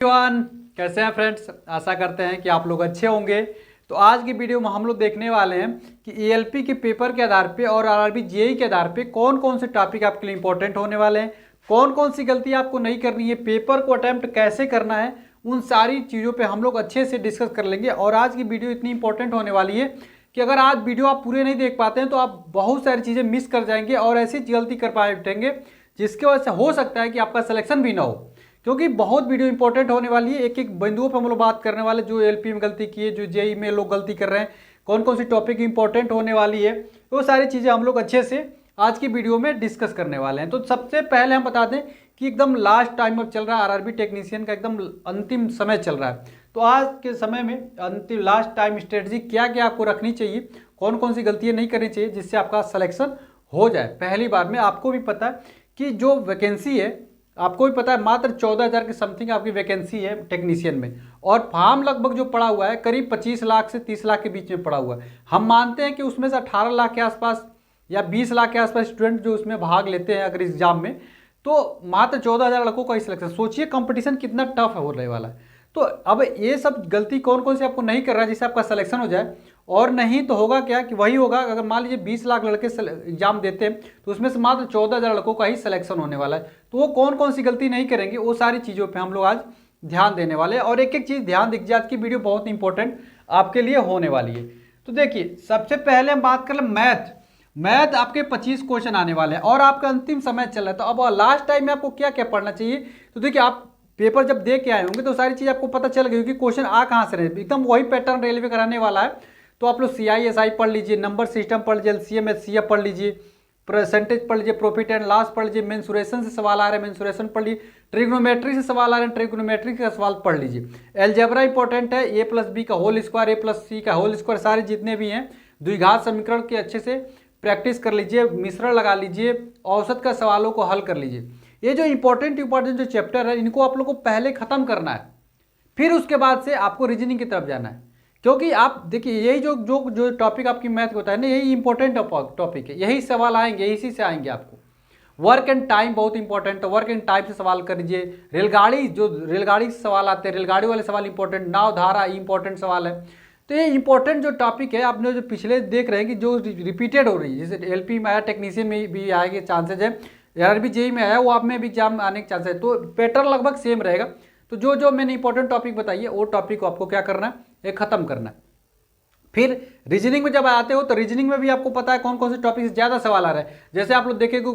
Everyone, कैसे हैं friends. आशा करते हैं कि आप लोग अच्छे होंगे। तो आज की वीडियो में हम लोग देखने वाले हैं कि ईएलपी के पेपर के आधार पे और आरआरबी जेईई के आधार पे कौन कौन से टॉपिक आपके लिए इंपॉर्टेंट होने वाले हैं, कौन कौन सी गलती आपको नहीं करनी है, पेपर को अटेम्प्ट कैसे करना है, उन सारी चीज़ों पर हम लोग अच्छे से डिस्कस कर लेंगे। और आज की वीडियो इतनी इंपॉर्टेंट होने वाली है कि अगर आज वीडियो आप पूरे नहीं देख पाते हैं तो आप बहुत सारी चीज़ें मिस कर जाएंगे और ऐसी गलती कर बैठेंगे जिसकी वजह से हो सकता है कि आपका सिलेक्शन भी ना हो। क्योंकि बहुत वीडियो इंपॉर्टेंट होने वाली है, एक एक बिंदुओं पर हम लोग बात करने वाले, जो एलपी में गलती की है, जो जेईई में लोग गलती कर रहे हैं, कौन कौन सी टॉपिक इंपॉर्टेंट होने वाली है, वो सारी चीज़ें हम लोग अच्छे से आज की वीडियो में डिस्कस करने वाले हैं। तो सबसे पहले हम बता दें कि एकदम लास्ट टाइम अब चल रहा है आरआरबी टेक्नीशियन का, एकदम अंतिम समय चल रहा है। तो आज के समय में अंतिम लास्ट टाइम स्ट्रेटजी क्या क्या आपको रखनी चाहिए, कौन कौन सी गलतियाँ नहीं करनी चाहिए जिससे आपका सिलेक्शन हो जाए। पहली बार में आपको भी पता है कि जो वैकेंसी है, आपको भी पता है मात्र 14,000 की समथिंग आपकी वैकेंसी है टेक्नीशियन में, और फॉर्म लगभग जो पड़ा हुआ है करीब 25 लाख से 30 लाख के बीच में पड़ा हुआ है। हम मानते हैं कि उसमें से 18 लाख के आसपास या 20 लाख के आसपास स्टूडेंट जो उसमें भाग लेते हैं अगर एग्जाम में, तो मात्र 14,000 लड़कों का ही सिलेक्शन। सोचिए कंपटीशन कितना टफ है होने वाला है। तो अब ये सब गलती कौन कौन सी आपको नहीं कर रहा है जिससे आपका सिलेक्शन हो जाए। और नहीं तो होगा क्या कि वही होगा, अगर मान लीजिए 20 लाख लड़के एग्जाम देते हैं तो उसमें से मात्र 14,000 लड़कों का ही सिलेक्शन होने वाला है। तो वो कौन कौन सी गलती नहीं करेंगे, वो सारी चीज़ों पे हम लोग आज ध्यान देने वाले हैं। और एक एक चीज़ ध्यान दीजिए, आज की वीडियो बहुत इंपॉर्टेंट आपके लिए होने वाली है। तो देखिए, सबसे पहले हम बात कर लें मैथ आपके 25 क्वेश्चन आने वाले हैं और आपका अंतिम समय चल रहा है। तो अब लास्ट टाइम में आपको क्या क्या पढ़ना चाहिए, तो देखिए आप पेपर जब दे के आए होंगे तो सारी चीज़ आपको पता चल गई कि क्वेश्चन आ कहाँ से रहे, एकदम वही पैटर्न रेलवे कराने वाला है। तो आप लोग CISI पढ़ लीजिए, नंबर सिस्टम पढ़ लीजिए, LCM HCF पढ़ लीजिए, परसेंटेज पढ़ लीजिए, प्रॉफिट एंड लॉस पढ़ लीजिए, मेंसुरेशन से सवाल आ रहे हैं मेंसुरेशन पढ़ लीजिए, ट्रिग्नोमेट्री से सवाल आ रहे हैं ट्रिग्नोमेट्री का सवाल पढ़ लीजिए। अलजेब्रा इंपॉर्टेंट है, A+B का होल स्क्वायर, A+C का होल स्क्वायर, सारे जितने भी हैं द्विघात समीकरण के अच्छे से प्रैक्टिस कर लीजिए, मिश्रण लगा लीजिए, औसत का सवालों को हल कर लीजिए। ये जो इंपॉर्टेंट जो चैप्टर है इनको आप लोग को पहले खत्म करना है, फिर उसके बाद से आपको रीजनिंग की तरफ जाना है। क्योंकि आप देखिए यही जो जो जो टॉपिक आपकी मैथ का होता है ना, यही इंपॉर्टेंट टॉपिक है, यही सवाल आएंगे, इसी से आएंगे आपको। वर्क एंड टाइम बहुत इंपॉर्टेंट है, वर्क एंड टाइम से सवाल कर लीजिए। रेलगाड़ी से सवाल आते हैं, रेलगाड़ी वाले सवाल इंपॉर्टेंट, नाव धारा इंपॉर्टेंट सवाल है। तो ये इंपॉर्टेंट जो टॉपिक है, आपने जो पिछले देख रहे हैं कि जो रिपीटेड हो रही है, जैसे LP में आया, टेक्नीशियन में भी आएंगे चांसेज है, आरआरबी जेईई में आया, वो आप में भी एग्जाम आने के चांसेस है। तो पैटर्न लगभग सेम रहेगा। तो जो जो मैंने इंपॉर्टेंट टॉपिक बताई है वो टॉपिक को आपको क्या करना है, एक खत्म करना है। फिर रीजनिंग में जब आते हो तो रीजनिंग में भी आपको पता है कौन कौन से टॉपिक से ज़्यादा सवाल आ रहे हैं। जैसे आप लोग देखेंगे,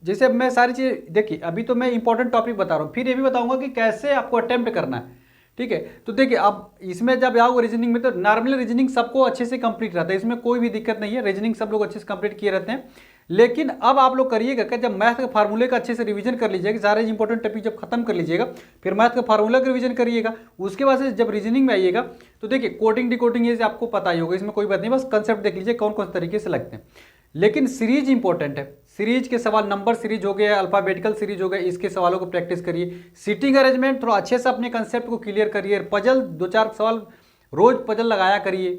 जैसे मैं सारी चीज़ देखिए, अभी तो मैं इंपॉर्टेंट टॉपिक बता रहा हूँ, फिर ये भी बताऊंगा कि कैसे आपको अटेम्प्ट करना है। ठीक है, तो देखिए अब इसमें जब आओगे रीजनिंग में, तो नॉर्मली रीजनिंग सबको अच्छे से कंप्लीट रहता है, इसमें कोई भी दिक्कत नहीं है, रीजनिंग सब लोग अच्छे से कंप्लीट किए रहते हैं। लेकिन अब आप लोग करिएगा कि जब मैथ के फार्मूले का अच्छे से रिवीजन कर लीजिएगा, सारे इंपॉर्टेंट टॉपिक जब खत्म कर लीजिएगा, फिर मैथ का फार्मूला का रिवीजन करिएगा। उसके बाद से जब रीजनिंग में आइएगा तो देखिए कोडिंग डिकोडिंग ये आपको पता ही होगा, इसमें कोई बात नहीं, बस कंसेप्ट देख लीजिए कौन कौन तरीके से लगते हैं। लेकिन सीरीज इंपॉर्टेंट है, सीरीज के सवाल, नंबर सीरीज हो गया, अल्फाबेटिकल सीरीज हो गया, इसके सवालों को प्रैक्टिस करिए। सीटिंग अरेंजमेंट थोड़ा अच्छे से अपने कंसेप्ट को क्लियर करिए। पजल 2-4 सवाल रोज पजल लगाया करिए।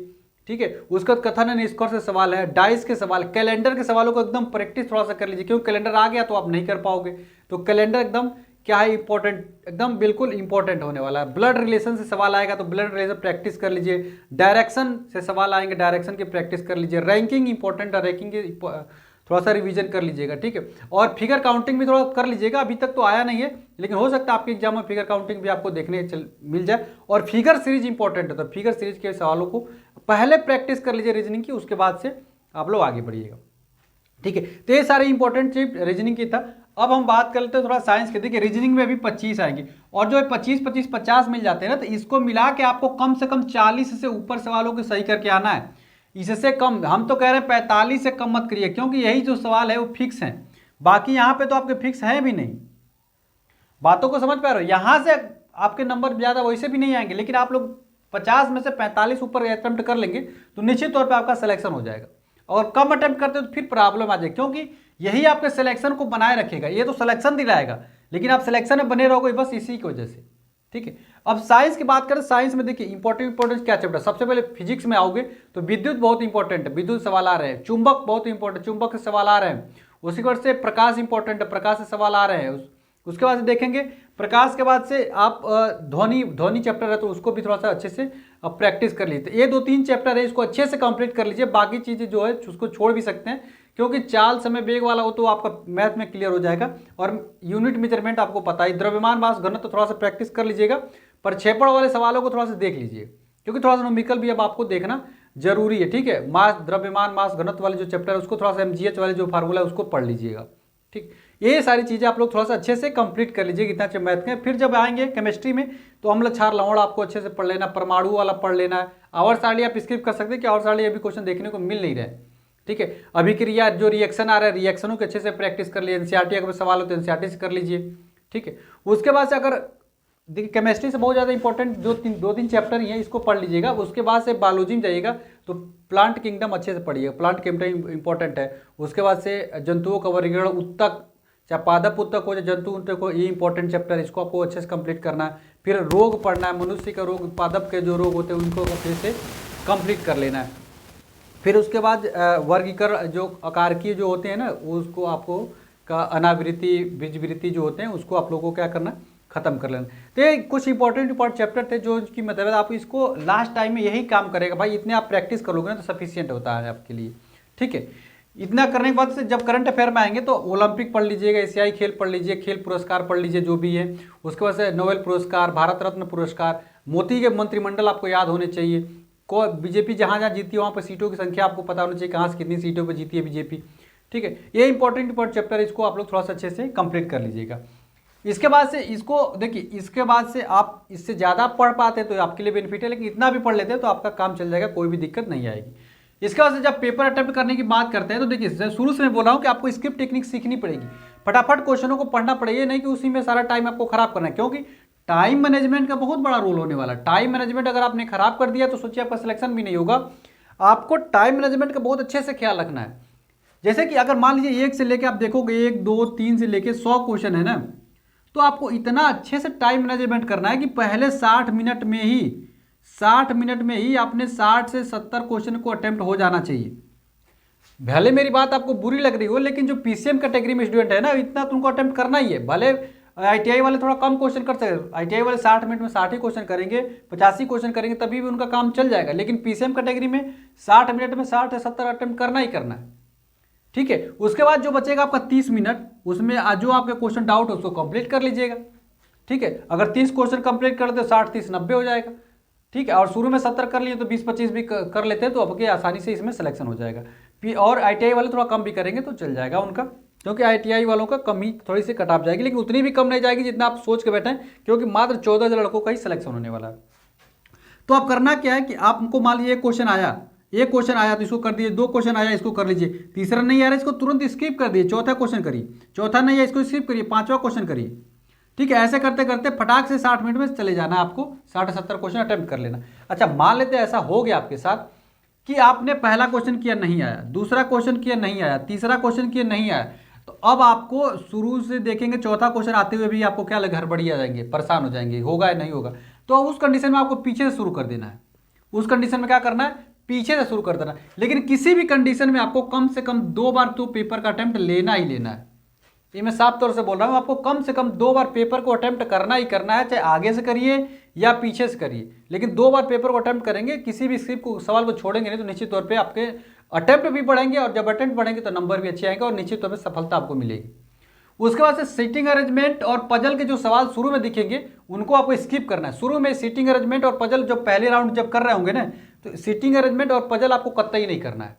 ठीक है, उसका कथन एंड निष्कर्ष से सवाल है, डाइस के सवाल, कैलेंडर के सवालों को एकदम प्रैक्टिस थोड़ा सा कर लीजिए, क्योंकि कैलेंडर आ गया तो आप नहीं कर पाओगे। तो कैलेंडर एकदम क्या है, इंपॉर्टेंट, एकदम बिल्कुल इंपॉर्टेंट होने वाला है। ब्लड रिलेशन से सवाल आएगा तो ब्लड रिलेशन प्रैक्टिस कर लीजिए। डायरेक्शन से सवाल आएंगे, डायरेक्शन की प्रैक्टिस कर लीजिए। रैंकिंग इंपॉर्टेंट है, रैंकिंग की थोड़ा सा रिवीजन कर लीजिएगा। ठीक है, और फिगर काउंटिंग भी थोड़ा कर लीजिएगा, अभी तक तो आया नहीं है लेकिन हो सकता है आपके एग्जाम में फिगर काउंटिंग भी आपको देखने मिल जाए। और फिगर सीरीज इंपॉर्टेंट है, तो फिगर सीरीज के सवालों को पहले प्रैक्टिस कर लीजिए रीजनिंग की, उसके बाद से आप लोग आगे बढ़िएगा। ठीक है, तो ये सारे इंपॉर्टेंट चीज रीजनिंग की था। अब हम बात कर लेते हैं थोड़ा साइंस के। देखिए रीजनिंग में भी 25 आएंगे, और जो 25-25 50 मिल जाते हैं ना, तो इसको मिला के आपको कम से कम 40 से ऊपर सवालों को सही करके आना है। इससे कम, हम तो कह रहे हैं 45 से कम मत करिए, क्योंकि यही जो सवाल है वो फिक्स है। बाकी यहाँ पे तो आपके फिक्स है भी नहीं। बातों को समझ पा रहे हो, यहाँ से आपके नंबर ज़्यादा वैसे भी नहीं आएंगे, लेकिन आप लोग 50 में से 45 ऊपर अटेम्प्ट कर लेंगे तो निश्चित तौर पर आपका सिलेक्शन हो जाएगा। और कम अटेम्प्ट करते हो तो फिर प्रॉब्लम आ जाएगी, क्योंकि यही आपके सिलेक्शन को बनाए रखेगा। ये तो सिलेक्शन दिलाएगा, लेकिन आप सिलेक्शन में बने रहोगे बस इसी की वजह से। ठीक है, अब साइंस की बात करें, साइंस में देखिए इंपॉर्टेंट क्या चैप्टर। सबसे पहले फिजिक्स में आओगे तो विद्युत बहुत इंपॉर्टेंट है, विद्युत सवाल आ रहे हैं। चुंबक बहुत इंपॉर्टेंट, चुंबक से सवाल आ रहे हैं। उसी के बाद से प्रकाश इंपॉर्टेंट है, प्रकाश से सवाल आ रहे हैं। उसके बाद से देखेंगे प्रकाश के बाद से आप ध्वनि चैप्टर है तो उसको भी थोड़ा सा अच्छे से प्रैक्टिस कर लीजिए। ये 2-3 चैप्टर है, इसको अच्छे से कंप्लीट कर लीजिए। बाकी चीज़ें जो है उसको छोड़ भी सकते हैं, क्योंकि चाल समय वेग वाला हो तो आपका मैथ में क्लियर हो जाएगा। और यूनिट मेजरमेंट आपको पता है, द्रव्यमान मास घनत्व तो थोड़ा सा प्रैक्टिस कर लीजिएगा। प्रक्षेपण वाले सवालों को थोड़ा सा देख लीजिए, क्योंकि थोड़ा सा न्यूमेरिकल भी अब आपको देखना जरूरी है, ठीक है। मास द्रव्यमान मास घनत्व वाले जो चैप्टर है उसको थोड़ा सा MGH वाले जो फार्मूला है उसको पढ़ लीजिएगा, ठीक। ये सारी चीज़ें आप लोग थोड़ा सा अच्छे से कंप्लीट कर लीजिए इतना अच्छे मैथ के। फिर जब आएंगे केमिस्ट्री में तो अम्ल क्षार लवण आपको अच्छे से पढ़ लेना, परमाणु वाला पढ़ लेना है। आवर्त सारणी आप स्किप कर सकते हैं कि आवर्त सारणी अभी क्वेश्चन देखने को मिल नहीं रहे, ठीक है। अभिक्रिया जो रिएक्शन आ रहा है, रिएक्शनों के अच्छे से प्रैक्टिस कर लीजिए। NCERT अगर सवाल हो तो NCERT से कर लीजिए, ठीक है। उसके बाद से अगर देखिए केमिस्ट्री से बहुत ज़्यादा इंपॉर्टेंट जो 2-3 चैप्टर ही हैं इसको पढ़ लीजिएगा। उसके बाद से बायोलॉजी में जाइएगा तो प्लांट किंगडम अच्छे से पढ़िएगा, प्लांट किंगडम इंपॉर्टेंट है। उसके बाद से जंतुओं का वर्गीकरण, उत्तक, चाहे पादप उत्तक हो, चाहे जंतु उत्तक हो, ये इंपॉर्टेंट चैप्टर है, इसको आपको अच्छे से कंप्लीट करना है। फिर रोग पढ़ना है, मनुष्य का रोग, पादप के जो रोग होते हैं उनको अच्छे से कंप्लीट कर लेना है। फिर उसके बाद वर्गीकरण जो आकारकीय जो होते हैं ना उसको आपको का अनावृत्ति बीजवृत्ति जो होते हैं उसको आप लोगों को क्या करना, खत्म कर लेना। तो ये कुछ इंपॉर्टेंट चैप्टर थे जो की मतलब आप इसको लास्ट टाइम में यही काम करेगा भाई, इतने आप प्रैक्टिस करोगे ना तो सफिशियंट होता है आपके लिए, ठीक है। इतना करने के बाद से जब करंट अफेयर में आएंगे तो ओलंपिक पढ़ लीजिएगा, एशियाई खेल पढ़ लीजिए, खेल पुरस्कार पढ़ लीजिए जो भी है। उसके बाद से नोबेल पुरस्कार, भारत रत्न पुरस्कार, मोदी के मंत्रिमंडल आपको याद होने चाहिए। को बीजेपी जहाँ जहाँ जीती है वहाँ पर सीटों की संख्या आपको पता होनी चाहिए, कहाँ से कितनी सीटों पर जीती है बीजेपी, ठीक है। ये इंपॉर्टेंट चैप्टर है, इसको आप लोग थोड़ा सा अच्छे से कंप्लीट कर लीजिएगा। इसके बाद से इसको देखिए, इसके बाद से आप इससे ज़्यादा पढ़ पाते तो आपके लिए बेनिफिट है, लेकिन इतना भी पढ़ लेते हैं तो आपका काम चल जाएगा, कोई भी दिक्कत नहीं आएगी। इसके बाद से जब पेपर अटेम्प्ट करने की बात करते हैं तो देखिए शुरू से मैं बोल रहा हूँ कि आपको स्क्रिप्ट टेक्निक सीखनी पड़ेगी, फटाफट क्वेश्चनों को पढ़ना पड़ेगा, नहीं कि उसी में सारा टाइम आपको खराब करना है, क्योंकि टाइम मैनेजमेंट का बहुत बड़ा रोल होने वाला है। टाइम मैनेजमेंट अगर आपने खराब कर दिया तो सोचिए आपका सिलेक्शन भी नहीं होगा। आपको टाइम मैनेजमेंट का बहुत अच्छे से ख्याल रखना है। जैसे कि अगर मान लीजिए 1 से लेके आप देखोगे 1, 2, 3 से लेके 100 क्वेश्चन है ना, तो आपको इतना अच्छे से टाइम मैनेजमेंट करना है कि पहले 60 मिनट में ही आपने 60 से 70 क्वेश्चन को अटेम्प्ट हो जाना चाहिए। भले मेरी बात आपको बुरी लग रही हो, लेकिन जो PCM कैटेगरी में स्टूडेंट है ना, इतना तुमको अटेम्प्ट करना ही है। भले ITI वाले थोड़ा कम क्वेश्चन कर सकते, ITI वाले 60 मिनट में 60 ही क्वेश्चन करेंगे, 85 क्वेश्चन करेंगे तभी भी उनका काम चल जाएगा, लेकिन PCM कैटेगरी में 60 मिनट में 60 से 70 अटेम्प्ट करना ही करना है, ठीक है। उसके बाद जो बचेगा आपका 30 मिनट, उसमें जो आपके क्वेश्चन डाउट है उसको कंप्लीट कर लीजिएगा, ठीक है। अगर 30 क्वेश्चन कंप्लीट कर दे 60, 30, 90 हो जाएगा, ठीक है। और शुरू में 70 कर लिए तो 20-25 भी कर लेते हैं तो आपके आसानी से इसमें सिलेक्शन हो जाएगा। और ITI वाले थोड़ा कम भी करेंगे तो चल जाएगा उनका, क्योंकि ITI वालों का कम ही थोड़ी सी कट ऑफ जाएगी, लेकिन उतनी भी कम नहीं जाएगी जितना आप सोच के बैठे हैं, क्योंकि मात्र 14 लड़कों का ही सिलेक्शन होने वाला है। तो आप करना क्या है कि आपको मान लीजिए एक क्वेश्चन आया तो इसको कर दीजिए, 2 क्वेश्चन आया इसको कर लीजिए, तीसरा नहीं आ रहा इसको तुरंत स्किप कर दिए, चौथा क्वेश्चन करिए, चौथा नहीं है इसको स्किप करिए, 5वां क्वेश्चन करिए, ठीक है। ऐसे करते करते फटाक से 60 मिनट में चले जाना, आपको 60-70 क्वेश्चन अटेम्प्ट कर लेना। अच्छा, मान लेते हैं ऐसा हो गया आपके साथ कि आपने पहला क्वेश्चन किया नहीं आया, दूसरा क्वेश्चन किया नहीं आया, तीसरा क्वेश्चन किया नहीं आया, तो अब आपको शुरू से देखेंगे चौथा क्वेश्चन आते हुए भी आपको क्या लगे, हड़बड़ी आ जाएंगे, परेशान हो जाएंगे, होगा या नहीं होगा। तो उस कंडीशन में आपको पीछे से शुरू कर देना है, उस कंडीशन में क्या करना है, पीछे से शुरू कर देना। लेकिन किसी भी कंडीशन में आपको कम से कम 2 बार तो पेपर का अटेम्प्ट लेना ही लेना है। ये मैं साफ तौर से बोल रहा हूँ, आपको कम से कम 2 बार पेपर को अटेम्प्ट करना ही करना है, चाहे आगे से करिए या पीछे से करिए, लेकिन 2 बार पेपर को अटेम्प्ट करेंगे। किसी भी स्क्रिप्ट को सवाल को छोड़ेंगे नहीं तो निश्चित तौर पे आपके अटेम्प्ट भी बढ़ेंगे, और जब अटेम्प्ट बढ़ेंगे तो नंबर भी अच्छे आएंगे और निश्चित तौर पर सफलता आपको मिलेगी। उसके बाद से सीटिंग अरेंजमेंट और पजल के जो सवाल शुरू में दिखेंगे उनको आपको स्किप करना है। शुरू में सीटिंग अरेंजमेंट और पजल जब पहले राउंड जब कर रहे होंगे ना, तो सीटिंग अरेंजमेंट और पजल आपको कतई नहीं करना है,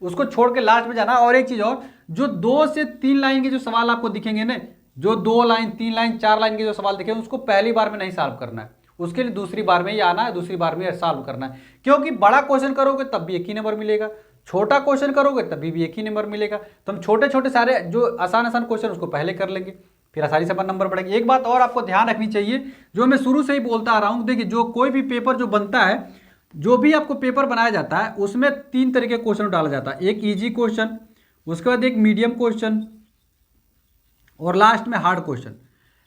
उसको छोड़ के लास्ट में जाना है। और एक चीज़ और, जो 2 से 3 लाइन के जो सवाल आपको दिखेंगे ना, जो 2 लाइन 3 लाइन 4 लाइन के जो सवाल दिखेंगे उसको पहली बार में नहीं सॉल्व करना है, उसके लिए दूसरी बार में ही आना है, दूसरी बार में सॉल्व करना है। क्योंकि बड़ा क्वेश्चन करोगे तब भी एक ही नंबर मिलेगा, छोटा क्वेश्चन करोगे तभी भी एक ही नंबर मिलेगा। तो हम छोटे छोटे सारे जो आसान क्वेश्चन उसको पहले कर लेंगे, फिर आसानी से अपन नंबर बढ़ेंगे। एक बात और आपको ध्यान रखनी चाहिए, जो मैं शुरू से ही बोलता आ रहा हूँ, देखिए जो कोई भी पेपर जो बनता है, जो भी आपको पेपर बनाया जाता है उसमें 3 तरीके के क्वेश्चन डाला जाता है, एक इजी क्वेश्चन, उसके बाद एक मीडियम क्वेश्चन और लास्ट में हार्ड क्वेश्चन,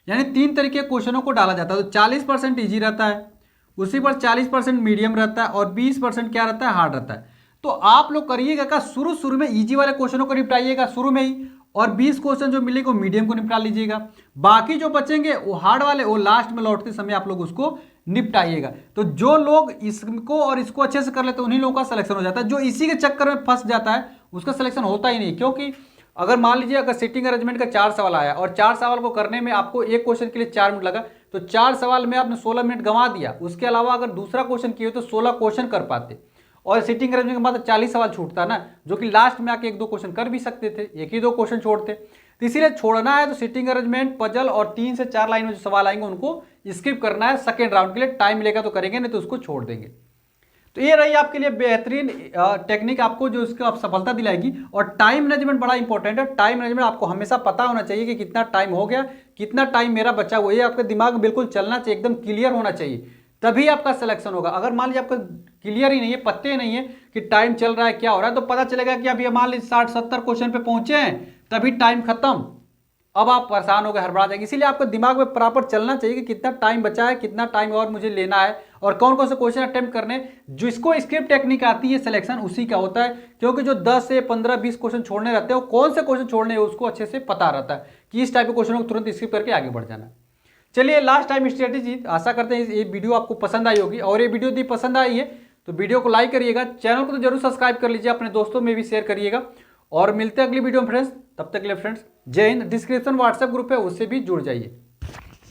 यानी 3 तरीके के क्वेश्चनों को डाला जाता है। तो 40% ईजी रहता है, उसी पर 40% मीडियम रहता है और 20% क्या रहता है, हार्ड रहता है। तो आप लोग करिएगा का शुरू में ईजी वाले क्वेश्चनों को निपटाइएगा शुरू में ही, और 20 क्वेश्चन जो मिलेंगे वो मीडियम को निपटा लीजिएगा। बाकी जो बचेंगे वो हार्ड वाले, वो लास्ट में लौटते समय आप लोग उसको निपटाइएगा। तो जो लोग इसको और इसको अच्छे से कर लेते हैं उन्हीं लोगों का सिलेक्शन हो जाता है। जो इसी के चक्कर में फंस जाता है उसका सिलेक्शन होता ही नहीं। क्योंकि अगर मान लीजिए अगर सिटिंग अरेंजमेंट का 4 सवाल आया और 4 सवाल को करने में आपको एक क्वेश्चन के लिए 4 मिनट लगा, तो 4 सवाल में आपने 16 मिनट गंवा दिया। उसके अलावा अगर दूसरा क्वेश्चन किए तो 16 क्वेश्चन कर पाते, और सिटिंग अरेंजमेंट के बाद 40 सवाल छूटता ना, जो कि लास्ट में आके 1-2 क्वेश्चन कर भी सकते थे, 1 ही 2 क्वेश्चन छोड़ते। तो इसीलिए छोड़ना है तो सिटिंग अरेंजमेंट, पजल और 3 से 4 लाइन में जो सवाल आएंगे उनको स्किप करना है। सेकेंड राउंड के लिए टाइम मिलेगा तो करेंगे, नहीं तो उसको छोड़ देंगे। तो ये रही आपके लिए बेहतरीन टेक्निक, आपको जो इसको आप सफलता दिलाएगी। और टाइम मैनेजमेंट बड़ा इंपॉर्टेंट है। टाइम मैनेजमेंट आपको हमेशा पता होना चाहिए कि कितना टाइम हो गया, कितना टाइम मेरा बचा हुआ, ये आपके दिमाग में बिल्कुल चलना चाहिए, एकदम क्लियर होना चाहिए, तभी आपका सिलेक्शन होगा। अगर मान लीजिए आपका क्लियर ही नहीं है, पत्ते नहीं है कि टाइम चल रहा है क्या हो रहा है, तो पता चलेगा कि अभी मान लीजिए 60-70 क्वेश्चन पे पहुंचे हैं, तभी टाइम खत्म, अब आप परेशान हो गए, हड़बड़ा जाएंगे। इसीलिए आपको दिमाग में प्रॉपर चलना चाहिए कि कितना टाइम बचा है, कितना टाइम और मुझे लेना है, और कौन कौन से क्वेश्चन अटेम्प्ट करने। जिसको स्क्रिप्ट टेक्निक आती है सिलेक्शन उसी का होता है। क्योंकि जो 10 से 15-20 क्वेश्चन छोड़ने रहते हैं, वो कौन से क्वेश्चन छोड़ने हैं उसको अच्छे से पता रहता है कि इस टाइप के क्वेश्चन को तुरंत स्किप करके आगे बढ़ जाना है। चलिए लास्ट टाइम स्ट्रेटेजी, आशा करते हैं ये वीडियो आपको पसंद आई होगी। और ये वीडियो यदि पसंद आई है तो वीडियो को लाइक करिएगा, चैनल को तो जरूर सब्सक्राइब कर लीजिए, अपने दोस्तों में भी शेयर करिएगा। और मिलते हैं अगली वीडियो में फ्रेंड्स, तब तक के लिए फ्रेंड्स जय हिंद। डिस्क्रिप्शन व्हाट्सएप ग्रुप है, उससे भी जुड़ जाइए।